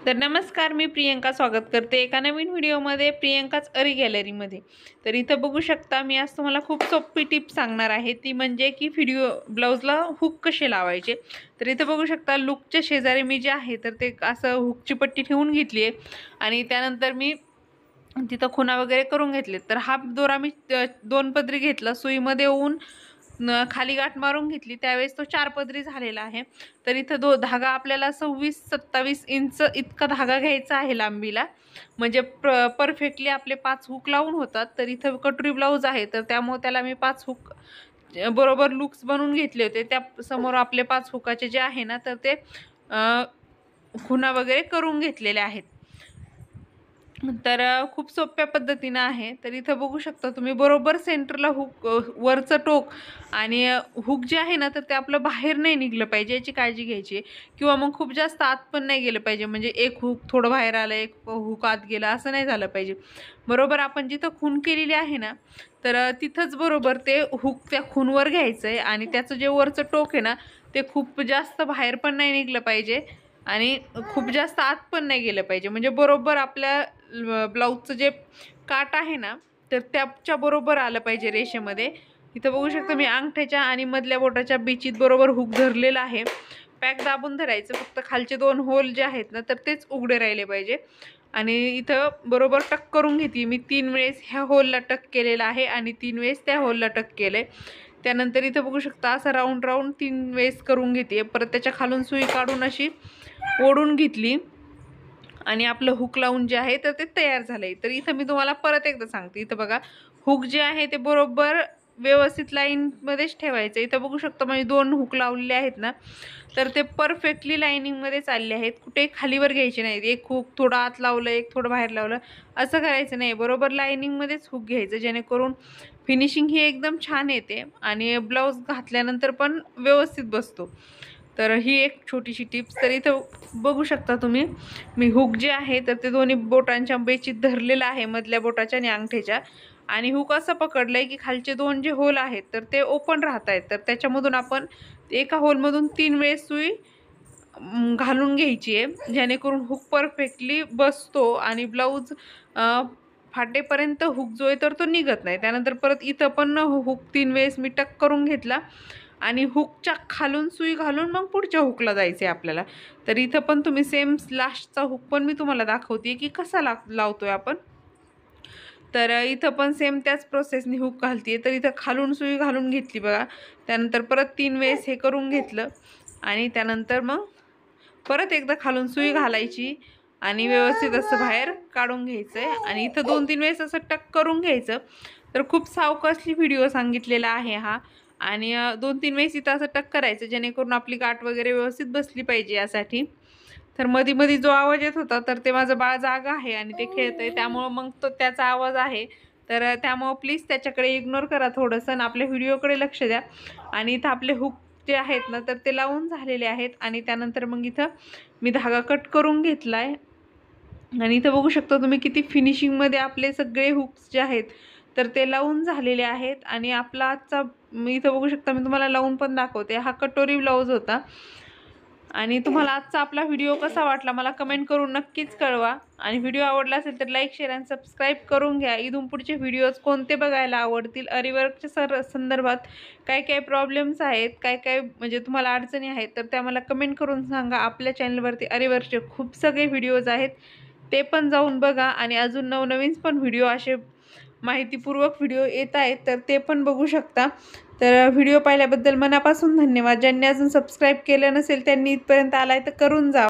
तर नमस्कार, मी प्रियंका स्वागत करते एका नवीन व्हिडिओमध्ये, प्रियंकाच अरी गॅलरीमध्ये। तर इथं बघू शकता, मी आज तुम्हाला खूप सोपी टिप सांगणार आहे, ती म्हणजे की ब्लाउजला हुक कसे लावायचे। तर इथं बघू शकता, लूकच्या शेजारी मी जे आहे तर ते असं हुकची पट्टी ठेवून घेतली आहे आणि त्यानंतर मी तिथं खुणा वगैरे करून घेतले। तर हा दोरा मी 2 पदरी घेतला, सुईमध्ये ओवून खाली गाठ मारून घेतली, त्यावेळेस तो 4 पदरी झालेला आहे। तर इथं धागा आपल्याला 26-27 इंच इतका धागा घ्यायचा आहे लांबीला, म्हणजे परफेक्टली आपले 5 हुक लावून होतात। तर इथं कटोरी ब्लाऊज आहे, तर त्यामुळे त्याला मी 5 हुक बरोबर लूक्स बनवून घेतले होते। त्या समोर आपले 5 हुकाचे जे आहे ना, तर ते खुणा वगैरे करून घेतलेले आहेत। तर खूप सोप्या पद्धतीने आहे। तर इथं बघू शकता तुम्ही, बरोबर सेंटरला हुक, वरचं टोक आणि हुक जे आहे ना, तर ते आपलं बाहेर नाही निघलं पाहिजे, याची काळजी घ्यायची। किंवा मग खूप जास्त आत पण नाही गेलं पाहिजे, म्हणजे एक हुक थोडं बाहेर आलं, एक हुक आत गेलं, असं नाही झालं पाहिजे। बरोबर आपण जिथं खून केलेली आहे ना, तर तिथंच बरोबर ते हुक त्या खूनवर घ्यायचं आहे आणि त्याचं जे वरचं टोक आहे ना, ते खूप जास्त बाहेर पण नाही निघलं पाहिजे आणि खूप जास्त आत पण नाही गेलं पाहिजे, म्हणजे बरोबर आपल्या ब्लाऊजचं जे काट आहे ना, तर त्याच्या बरोबर आलं पाहिजे रेषेमध्ये। इथं बघू शकता, मी अंगठ्याच्या आणि मधल्या बोटाच्या बिचीत बरोबर हुक धरलेला आहे। पॅक दाबून धरायचं, फक्त खालचे 2 होल जे आहेत ना, तर तेच उघडे राहिले पाहिजे। आणि इथं बरोबर टक करून घेते मी, 3 वेळेस ह्या होलला टक केलेला आहे आणि 3 वेळेस त्या होलला टक केले। त्यानंतर इथं बघू शकता, असं राऊंड 3 वेळेस करून घेते। परत त्याच्या खालून सुई काढून अशी ओढून घेतली आणि आपलं हुक लावून जे आहे तर ते तयार झालंय। तर इथं मी तुम्हाला परत एकदा सांगते, इथं बघा, हुक जे आहे ते बरोबर व्यवस्थित लाईनमध्येच ठेवायचं। इथं बघू शकता, माझे 2 हुक लावलेले आहेत ना, तर ते परफेक्टली लाईनिंगमध्ये चालले आहेत, कुठे खालीवर घ्यायचे नाहीत। एक हुक थोडं आत लावलं, एक थोडं बाहेर लावलं, असं करायचं नाही, बरोबर लाईनिंगमध्येच हुक घ्यायचं, जेणेकरून फिनिशिंग ही एकदम छान येते आणि ब्लाऊज घातल्यानंतर पण व्यवस्थित बसतो। तर ही एक छोटीशी टिप्स। तर इथं बघू शकता तुम्ही, मी हुक जे आहे तर ते दोन्ही बोटांच्या बेचीत धरलेलं आहे, मधल्या बोटाच्या आणि अंगठ्याच्या, आणि हुक असं पकडलंय की खालचे 2 जे होल आहेत तर ते ओपन राहत आहेत। तर त्याच्यामधून आपण एका होलमधून 3 वेळेस सुई घालून घ्यायची आहे, जेणेकरून हुक परफेक्टली बसतो आणि ब्लाऊज फाटेपर्यंत हुक जो आहे तर तो निघत नाही। त्यानंतर परत इथं पण हुक 3 वेळेस मी टक करून घेतला आणि हुकच्या खालून सुई घालून मग पुढच्या हुकला जायचं आहे आपल्याला। तर इथं पण तुम्ही सेम लास्टचा हुक पण मी तुम्हाला दाखवते की कसा लावतोय आपण। तर इथं पण सेम त्याच प्रोसेसने हुक घालते। तर इथं खालून सुई घालून घेतली बघा, त्यानंतर परत 3 वेळेस हे करून घेतलं आणि त्यानंतर मग परत एकदा खालून सुई घालायची आणि व्यवस्थित असं बाहेर काढून घ्यायचं आहे आणि इथं 2-3 वेळेस असं टक करून घ्यायचं। तर खूप सावकाशली व्हिडिओ सांगितलेला आहे हा, आणि 2-3 वेळेस इथं असं टक करायचं, जेणेकरून आपली गाठ वगैरे व्यवस्थित बसली पाहिजे यासाठी। तर मध्ये जो आवाज येत होता, तर ते माझं बाळ जागा आहे आणि ते खेळतंय, त्यामुळं मग तो त्याचा आवाज आहे। तर त्यामुळं प्लीज त्याच्याकडे इग्नोर करा थोडंसं आणि आपल्या व्हिडिओकडे लक्ष द्या। आणि इथं आपले हुक जे आहेत ना, तर ते लावून झालेले आहेत आणि त्यानंतर मग इथं मी धागा कट करून घेतलाय आणि इथं बघू शकता तुम्ही, किती फिनिशिंगमध्ये आपले सगळे हुक्स जे आहेत तर ते लावून झालेले आहेत। आणि आपला आजचा, मी इथं बघू शकता, मी तुम्हाला लावून पण दाखवते, हा कटोरी ब्लाऊज होता। आणि तुम्हाला आजचा आपला व्हिडिओ कसा वाटला मला कमेंट करून नक्कीच कळवा, आणि व्हिडिओ आवडला असेल तर लाईक, शेअर आणि सबस्क्राईब करून घ्या। इथून पुढचे व्हिडिओज कोणते बघायला आवडतील, अरीवर्कच्या संदर्भात काय काय प्रॉब्लेम्स आहेत, काय काय म्हणजे तुम्हाला अडचणी आहेत, तर त्या मला कमेंट करून सांगा। आपल्या चॅनलवरती अरीवर्कचे खूप सगळे व्हिडिओज आहेत, ते पण जाऊन बघा, आणि अजून नवनवीन पण व्हिडिओ, असे माहितीपूर्वक व्हिडिओ येत आहेत, तर ते पण बघू शकता। तर व्हिडिओ पाहिल्याबद्दल मनापासून धन्यवाद। ज्यांनी अजून सबस्क्राईब केलं नसेल त्यांनी इथपर्यंत आलाय तर करून जा।